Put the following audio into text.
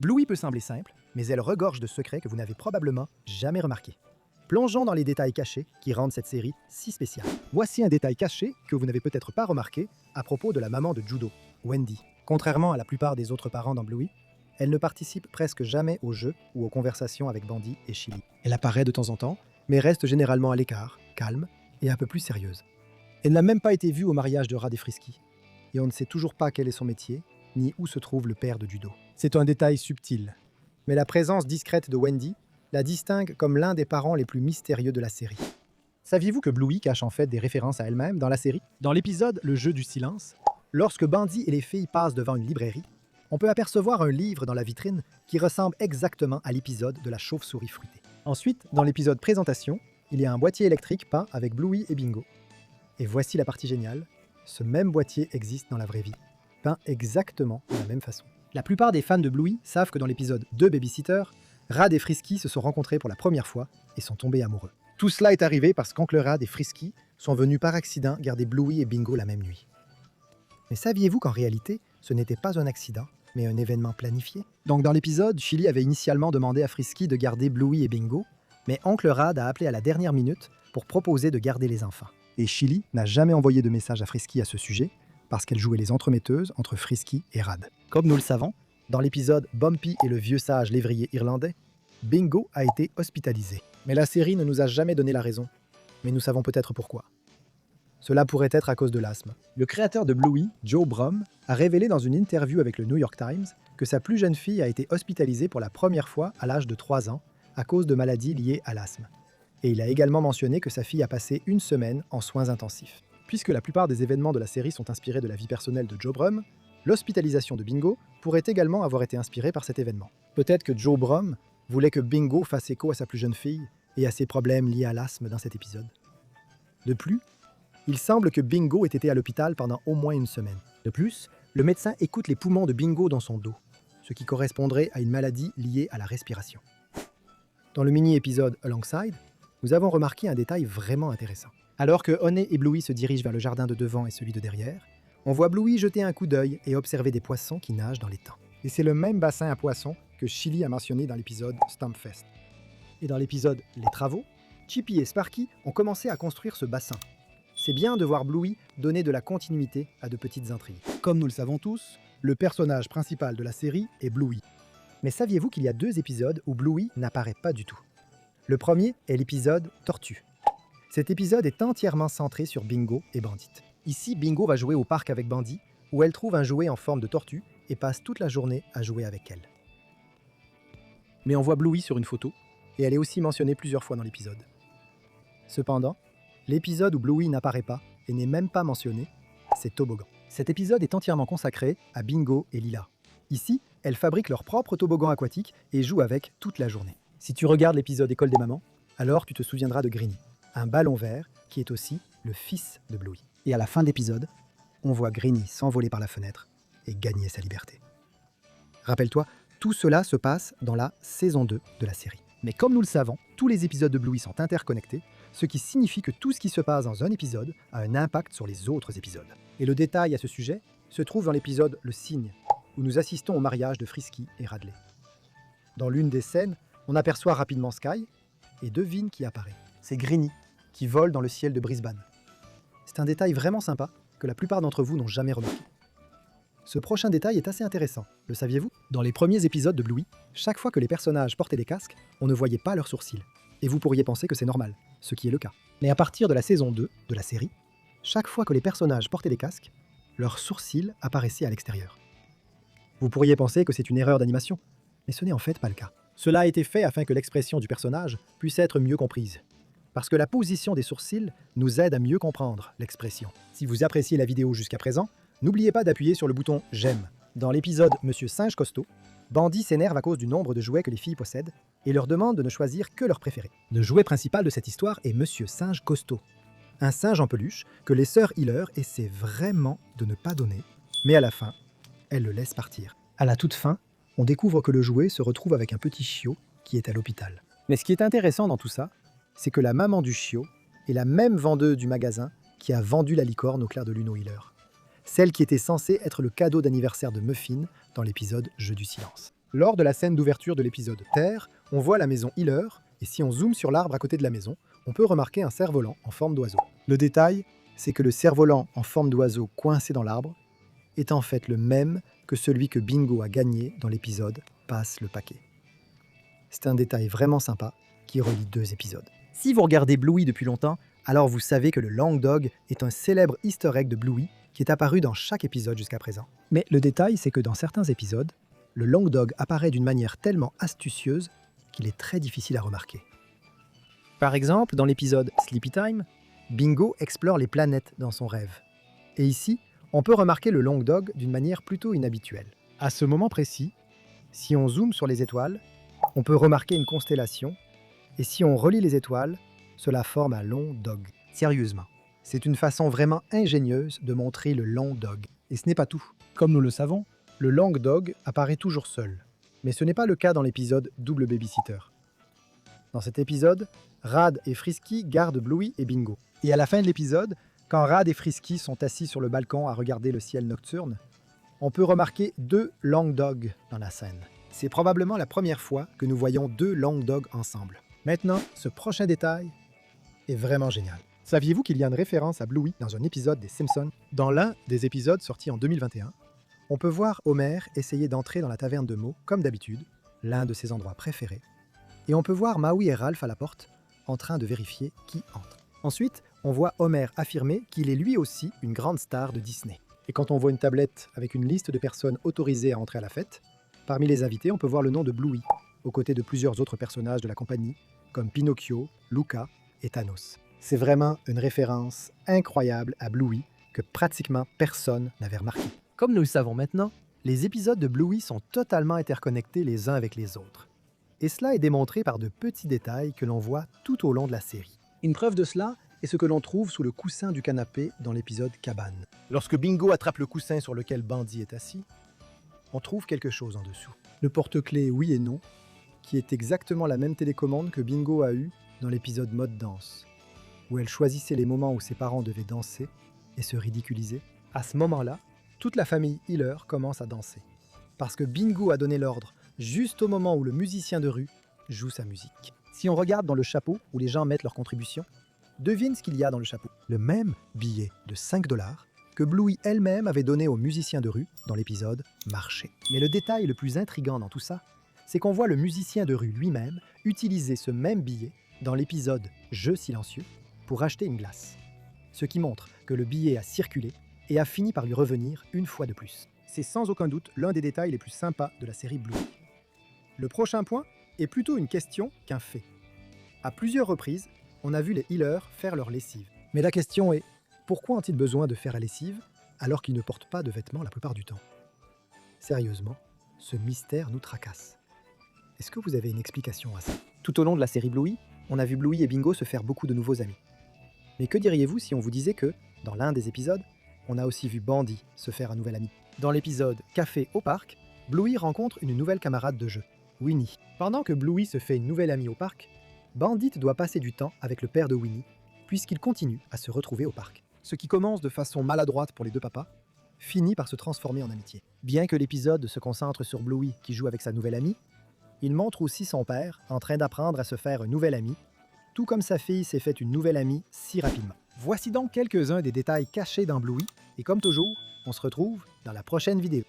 Bluey peut sembler simple, mais elle regorge de secrets que vous n'avez probablement jamais remarqués. Plongeons dans les détails cachés qui rendent cette série si spéciale. Voici un détail caché que vous n'avez peut-être pas remarqué à propos de la maman de Judo, Wendy. Contrairement à la plupart des autres parents dans Bluey, elle ne participe presque jamais aux jeux ou aux conversations avec Bandy et Chili. Elle apparaît de temps en temps, mais reste généralement à l'écart, calme et un peu plus sérieuse. Elle n'a même pas été vue au mariage de Rad et Frisky, et on ne sait toujours pas quel est son métier, ni où se trouve le père de Judo. C'est un détail subtil, mais la présence discrète de Wendy la distingue comme l'un des parents les plus mystérieux de la série. Saviez-vous que Bluey cache en fait des références à elle-même dans la série? Dans l'épisode Le jeu du silence, lorsque Bandy et les filles passent devant une librairie, on peut apercevoir un livre dans la vitrine qui ressemble exactement à l'épisode de la chauve-souris fruitée. Ensuite, dans l'épisode Présentation, il y a un boîtier électrique peint avec Bluey et Bingo. Et voici la partie géniale, ce même boîtier existe dans la vraie vie, peint exactement de la même façon. La plupart des fans de Bluey savent que dans l'épisode 2 Babysitter, Rad et Frisky se sont rencontrés pour la première fois et sont tombés amoureux. Tout cela est arrivé parce qu'Oncle Rad et Frisky sont venus par accident garder Bluey et Bingo la même nuit. Mais saviez-vous qu'en réalité, ce n'était pas un accident, mais un événement planifié? Donc dans l'épisode, Chili avait initialement demandé à Frisky de garder Bluey et Bingo, mais Oncle Rad a appelé à la dernière minute pour proposer de garder les enfants. Et Chili n'a jamais envoyé de message à Frisky à ce sujet, parce qu'elle jouait les entremetteuses entre Frisky et Rad. Comme nous le savons, dans l'épisode Bumpy et le vieux sage lévrier irlandais, Bingo a été hospitalisé. Mais la série ne nous a jamais donné la raison. Mais nous savons peut-être pourquoi. Cela pourrait être à cause de l'asthme. Le créateur de Bluey, Joe Brumm, a révélé dans une interview avec le New York Times que sa plus jeune fille a été hospitalisée pour la première fois à l'âge de 3 ans à cause de maladies liées à l'asthme. Et il a également mentionné que sa fille a passé 1 semaine en soins intensifs. Puisque la plupart des événements de la série sont inspirés de la vie personnelle de Joe Brumm, l'hospitalisation de Bingo pourrait également avoir été inspirée par cet événement. Peut-être que Joe Brumm voulait que Bingo fasse écho à sa plus jeune fille et à ses problèmes liés à l'asthme dans cet épisode. De plus, il semble que Bingo ait été à l'hôpital pendant au moins 1 semaine. De plus, le médecin écoute les poumons de Bingo dans son dos, ce qui correspondrait à une maladie liée à la respiration. Dans le mini-épisode Alongside, nous avons remarqué un détail vraiment intéressant. Alors que Honey et Bluey se dirigent vers le jardin de devant et celui de derrière, on voit Bluey jeter un coup d'œil et observer des poissons qui nagent dans l'étang. Et c'est le même bassin à poissons que Chili a mentionné dans l'épisode Stompfest. Et dans l'épisode Les Travaux, Chippy et Sparky ont commencé à construire ce bassin. C'est bien de voir Bluey donner de la continuité à de petites intrigues. Comme nous le savons tous, le personnage principal de la série est Bluey. Mais saviez-vous qu'il y a 2 épisodes où Bluey n'apparaît pas du tout? Le premier est l'épisode Tortue. Cet épisode est entièrement centré sur Bingo et Bandit. Ici, Bingo va jouer au parc avec Bandy, où elle trouve un jouet en forme de tortue et passe toute la journée à jouer avec elle. Mais on voit Bluey sur une photo, et elle est aussi mentionnée plusieurs fois dans l'épisode. Cependant, l'épisode où Bluey n'apparaît pas et n'est même pas mentionné, c'est Toboggan. Cet épisode est entièrement consacré à Bingo et Lila. Ici, elles fabriquent leur propre toboggan aquatique et jouent avec toute la journée. Si tu regardes l'épisode École des mamans, alors tu te souviendras de Greeny, un ballon vert qui est aussi le fils de Bluey. Et à la fin de l'épisode, on voit Greeny s'envoler par la fenêtre et gagner sa liberté. Rappelle-toi, tout cela se passe dans la saison 2 de la série. Mais comme nous le savons, tous les épisodes de Bluey sont interconnectés, ce qui signifie que tout ce qui se passe dans un épisode a un impact sur les autres épisodes. Et le détail à ce sujet se trouve dans l'épisode Le Cygne, où nous assistons au mariage de Frisky et Radley. Dans l'une des scènes, on aperçoit rapidement Sky, et devine qui apparaît. C'est Greeny, qui vole dans le ciel de Brisbane. C'est un détail vraiment sympa que la plupart d'entre vous n'ont jamais remarqué. Ce prochain détail est assez intéressant, le saviez-vous? Dans les premiers épisodes de Bluey, chaque fois que les personnages portaient des casques, on ne voyait pas leurs sourcils. Et vous pourriez penser que c'est normal, ce qui est le cas. Mais à partir de la saison 2 de la série, chaque fois que les personnages portaient des casques, leurs sourcils apparaissaient à l'extérieur. Vous pourriez penser que c'est une erreur d'animation, mais ce n'est en fait pas le cas. Cela a été fait afin que l'expression du personnage puisse être mieux comprise. Parce que la position des sourcils nous aide à mieux comprendre l'expression. Si vous appréciez la vidéo jusqu'à présent, n'oubliez pas d'appuyer sur le bouton « J'aime ». Dans l'épisode Monsieur Singe Costaud, Bandy s'énerve à cause du nombre de jouets que les filles possèdent et leur demande de ne choisir que leur préféré. Le jouet principal de cette histoire est Monsieur Singe Costaud, un singe en peluche que les sœurs Hiller essaient vraiment de ne pas donner, mais à la fin, elles le laissent partir. À la toute fin, on découvre que le jouet se retrouve avec un petit chiot qui est à l'hôpital. Mais ce qui est intéressant dans tout ça, c'est que la maman du chiot est la même vendeuse du magasin qui a vendu la licorne au clair de lune aux Hiller. Celle qui était censée être le cadeau d'anniversaire de Muffin dans l'épisode Jeu du silence. Lors de la scène d'ouverture de l'épisode Terre, on voit la maison Healer, et si on zoome sur l'arbre à côté de la maison, on peut remarquer un cerf-volant en forme d'oiseau. Le détail, c'est que le cerf-volant en forme d'oiseau coincé dans l'arbre est en fait le même que celui que Bingo a gagné dans l'épisode Passe le paquet. C'est un détail vraiment sympa qui relie 2 épisodes. Si vous regardez Bluey depuis longtemps, alors vous savez que le Long Dog est un célèbre easter egg de Bluey qui est apparu dans chaque épisode jusqu'à présent. Mais le détail, c'est que dans certains épisodes, le Long Dog apparaît d'une manière tellement astucieuse qu'il est très difficile à remarquer. Par exemple, dans l'épisode Sleepy Time, Bingo explore les planètes dans son rêve. Et ici, on peut remarquer le Long Dog d'une manière plutôt inhabituelle. À ce moment précis, si on zoome sur les étoiles, on peut remarquer une constellation, et si on relie les étoiles, cela forme un Long Dog. Sérieusement, c'est une façon vraiment ingénieuse de montrer le Long Dog. Et ce n'est pas tout. Comme nous le savons, le Long Dog apparaît toujours seul. Mais ce n'est pas le cas dans l'épisode Double Babysitter. Dans cet épisode, Rad et Frisky gardent Bluey et Bingo. Et à la fin de l'épisode, quand Rad et Frisky sont assis sur le balcon à regarder le ciel nocturne, on peut remarquer 2 Long Dogs dans la scène. C'est probablement la première fois que nous voyons 2 Long Dogs ensemble. Maintenant, ce prochain détail est vraiment génial. Saviez-vous qu'il y a une référence à Bluey dans un épisode des Simpsons? Dans l'un des épisodes sortis en 2021, on peut voir Homer essayer d'entrer dans la taverne de Moe, comme d'habitude, l'un de ses endroits préférés, et on peut voir Maui et Ralph à la porte, en train de vérifier qui entre. Ensuite, on voit Homer affirmer qu'il est lui aussi une grande star de Disney. Et quand on voit une tablette avec une liste de personnes autorisées à entrer à la fête, parmi les invités, on peut voir le nom de Bluey, aux côtés de plusieurs autres personnages de la compagnie, comme Pinocchio, Luca et Thanos. C'est vraiment une référence incroyable à Bluey que pratiquement personne n'avait remarqué. Comme nous le savons maintenant, les épisodes de Bluey sont totalement interconnectés les uns avec les autres. Et cela est démontré par de petits détails que l'on voit tout au long de la série. Une preuve de cela est ce que l'on trouve sous le coussin du canapé dans l'épisode Cabane. Lorsque Bingo attrape le coussin sur lequel Bandy est assis, on trouve quelque chose en dessous. Le porte-clés Oui et Non, qui est exactement la même télécommande que Bingo a eue dans l'épisode Mode Danse, où elle choisissait les moments où ses parents devaient danser et se ridiculiser. À ce moment-là, toute la famille Healer commence à danser, parce que Bingo a donné l'ordre juste au moment où le musicien de rue joue sa musique. Si on regarde dans le chapeau où les gens mettent leur contribution, devine ce qu'il y a dans le chapeau. Le même billet de 5 $ que Bluey elle-même avait donné au musicien de rue dans l'épisode Marché. Mais le détail le plus intriguant dans tout ça, c'est qu'on voit le musicien de rue lui-même utiliser ce même billet dans l'épisode Jeu silencieux pour acheter une glace. Ce qui montre que le billet a circulé et a fini par lui revenir une fois de plus. C'est sans aucun doute l'un des détails les plus sympas de la série Bluey. Le prochain point est plutôt une question qu'un fait. À plusieurs reprises, on a vu les Healers faire leur lessive. Mais la question est, pourquoi ont-ils besoin de faire la lessive alors qu'ils ne portent pas de vêtements la plupart du temps? Sérieusement, ce mystère nous tracasse. Est-ce que vous avez une explication à ça? Tout au long de la série Bluey, on a vu Bluey et Bingo se faire beaucoup de nouveaux amis. Mais que diriez-vous si on vous disait que, dans l'un des épisodes, on a aussi vu Bandy se faire un nouvel ami? Dans l'épisode Café au parc, Bluey rencontre une nouvelle camarade de jeu, Winnie. Pendant que Bluey se fait une nouvelle amie au parc, Bandit doit passer du temps avec le père de Winnie, puisqu'ils continuent à se retrouver au parc. Ce qui commence de façon maladroite pour les deux papas, finit par se transformer en amitié. Bien que l'épisode se concentre sur Bluey qui joue avec sa nouvelle amie, il montre aussi son père en train d'apprendre à se faire un nouvel ami, tout comme sa fille s'est fait une nouvelle amie si rapidement. Voici donc quelques-uns des détails cachés dans Bluey, et comme toujours, on se retrouve dans la prochaine vidéo.